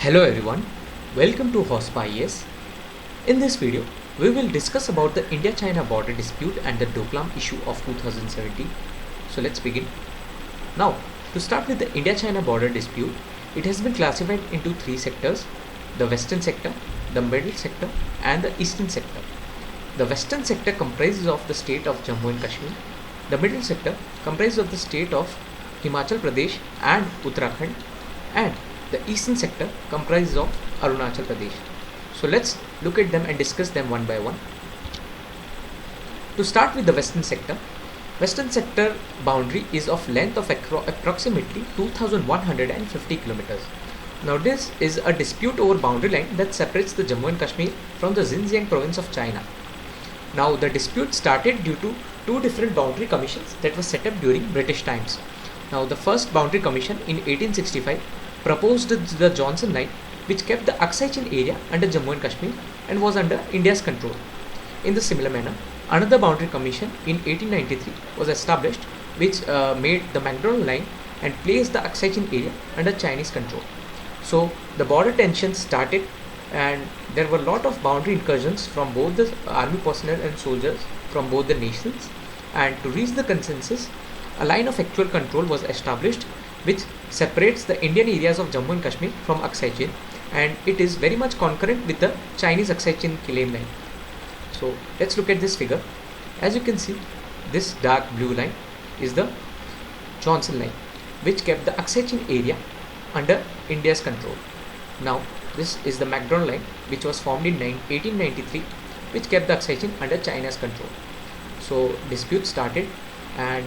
Hello everyone, welcome to HOSPA IAS. In this video, we will discuss about the India-China border dispute and the Doklam issue of 2017. So let's begin. Now, to start with the India-China border dispute, it has been classified into three sectors: the western sector, the middle sector and the eastern sector. The western sector comprises of the state of Jammu and Kashmir. The middle sector comprises of the state of Himachal Pradesh and Uttarakhand, and the eastern sector comprises of Arunachal Pradesh. So let's look at them and discuss them one by one. To start with the western sector boundary is of length of approximately 2150 kilometers. Now this is a dispute over boundary line that separates the Jammu and Kashmir from the Xinjiang province of China. Now the dispute started due to two different boundary commissions that were set up during British times. Now the first boundary commission in 1865 proposed the Johnson Line, which kept the Aksai Chin area under Jammu and Kashmir and was under India's control. In the similar manner, another boundary commission in 1893 was established, which made the McDonald Line and placed the Aksai Chin area under Chinese control. So the border tensions started, and there were a lot of boundary incursions from both the army personnel and soldiers from both the nations. And to reach the consensus, a line of actual control was established, which separates the Indian areas of Jammu and Kashmir from Aksai Chin, and it is very much concurrent with the Chinese Aksai Chin claim line. So let's look at this figure. As you can see, this dark blue line is the Johnson Line, which kept the Aksai Chin area under India's control. Now this is the McDonald Line, which was formed in 1893, which kept the Aksai Chin under China's control. So dispute started, and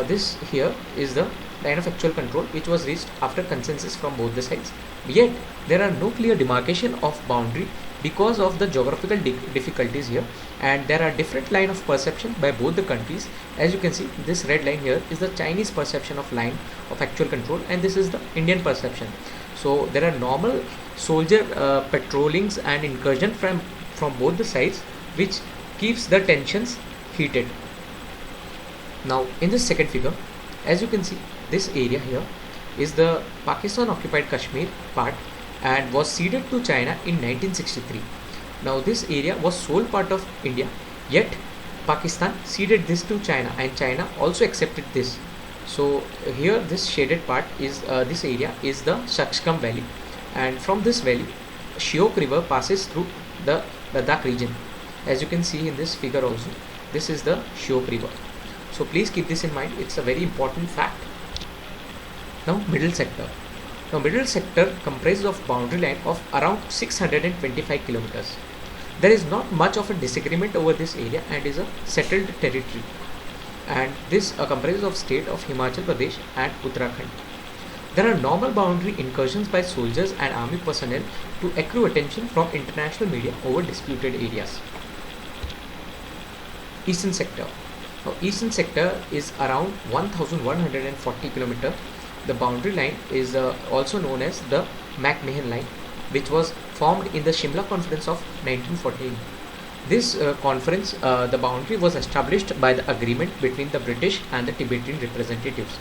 this here is the line of actual control, which was reached after consensus from both the sides. Yet there are no clear demarcation of boundary because of the geographical difficulties here, and there are different line of perception by both the countries. As you can see, this red line here is the Chinese perception of line of actual control, and this is the Indian perception. So there are normal soldier patrollings and incursion from both the sides, which keeps the tensions heated. Now in this second figure, as you can see, this area here is the Pakistan occupied Kashmir part and was ceded to China in 1963. Now this area was sole part of India, yet Pakistan ceded this to China, and China also accepted this. So here this shaded part is this area is the Shakshkam Valley, and from this valley Shiok river passes through the Ladakh region. As you can see in this figure also, this is the Shiok river. So please keep this in mind, it's a very important fact. Now middle sector. Now middle sector comprises of boundary line of around 625 kilometers. There is not much of a disagreement over this area and is a settled territory. And this comprises of state of Himachal Pradesh and Uttarakhand. There are normal boundary incursions by soldiers and army personnel to accrue attention from international media over disputed areas. Eastern sector. Now eastern sector is around 1140 km. The boundary line is also known as the McMahon Line, which was formed in the Shimla Conference of 1914. This conference, the boundary was established by the agreement between the British and the Tibetan representatives.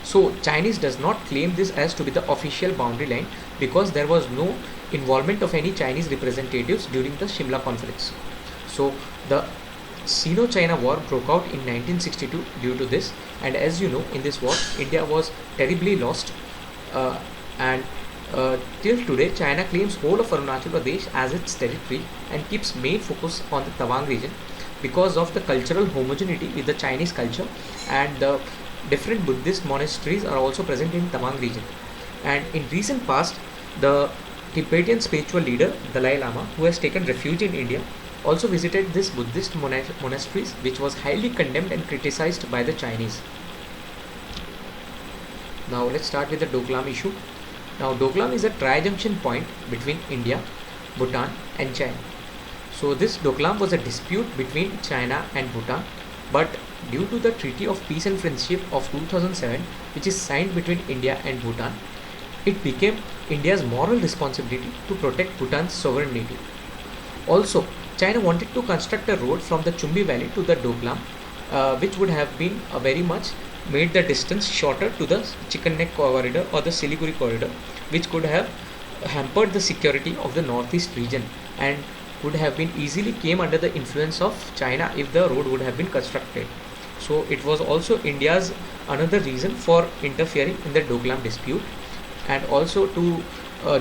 So Chinese does not claim this as to be the official boundary line because there was no involvement of any Chinese representatives during the Shimla Conference. So the Sino-China War broke out in 1962 due to this, and as you know, in this war India was terribly lost, and till today China claims whole of Arunachal Pradesh as its territory and keeps main focus on the Tawang region because of the cultural homogeneity with the Chinese culture, and the different Buddhist monasteries are also present in Tawang region. And in recent past, the Tibetan spiritual leader Dalai Lama, who has taken refuge in India, also visited this Buddhist monasteries, which was highly condemned and criticized by the Chinese. Now let's start with the Doklam issue. Now Doklam is a tri-junction point between India, Bhutan and China. So this Doklam was a dispute between China and Bhutan, but due to the Treaty of Peace and Friendship of 2007, which is signed between India and Bhutan, it became India's moral responsibility to protect Bhutan's sovereignty. Also, China wanted to construct a road from the Chumbi Valley to the Doklam, which would have been very much made the distance shorter to the Chicken Neck corridor or the Siliguri corridor, which could have hampered the security of the northeast region and would have been easily came under the influence of China if the road would have been constructed. So it was also India's another reason for interfering in the Doklam dispute, and also to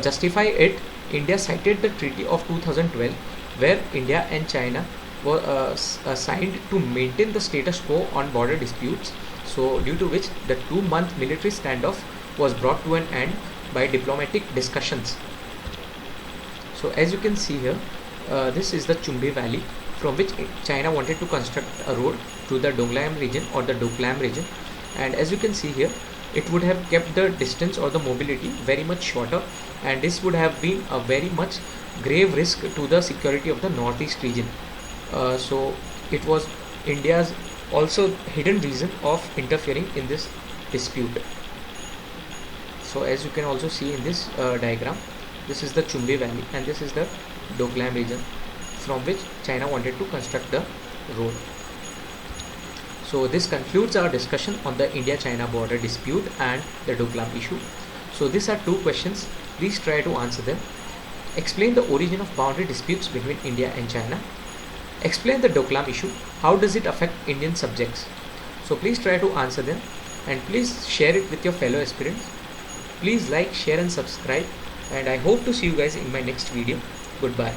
justify it, India cited the Treaty of 2012 where India and China were signed to maintain the status quo on border disputes, so due to which the 2-month military standoff was brought to an end by diplomatic discussions. So as you can see here, this is the Chumbi Valley from which China wanted to construct a road to the Donglam region or the Doklam region, and as you can see here, it would have kept the distance or the mobility very much shorter, and this would have been a very much grave risk to the security of the northeast region. So it was India's also hidden reason of interfering in this dispute. So as you can also see in this diagram, this is the Chumbi Valley and this is the Doklam region from which China wanted to construct the road. So this concludes our discussion on the India-China border dispute and the Doklam issue. So these are 2 questions. Please try to answer them. Explain the origin of boundary disputes between India and China. Explain the Doklam issue. How does it affect Indian subjects? So please try to answer them and please share it with your fellow aspirants. Please like, share and subscribe, and I hope to see you guys in my next video. Goodbye.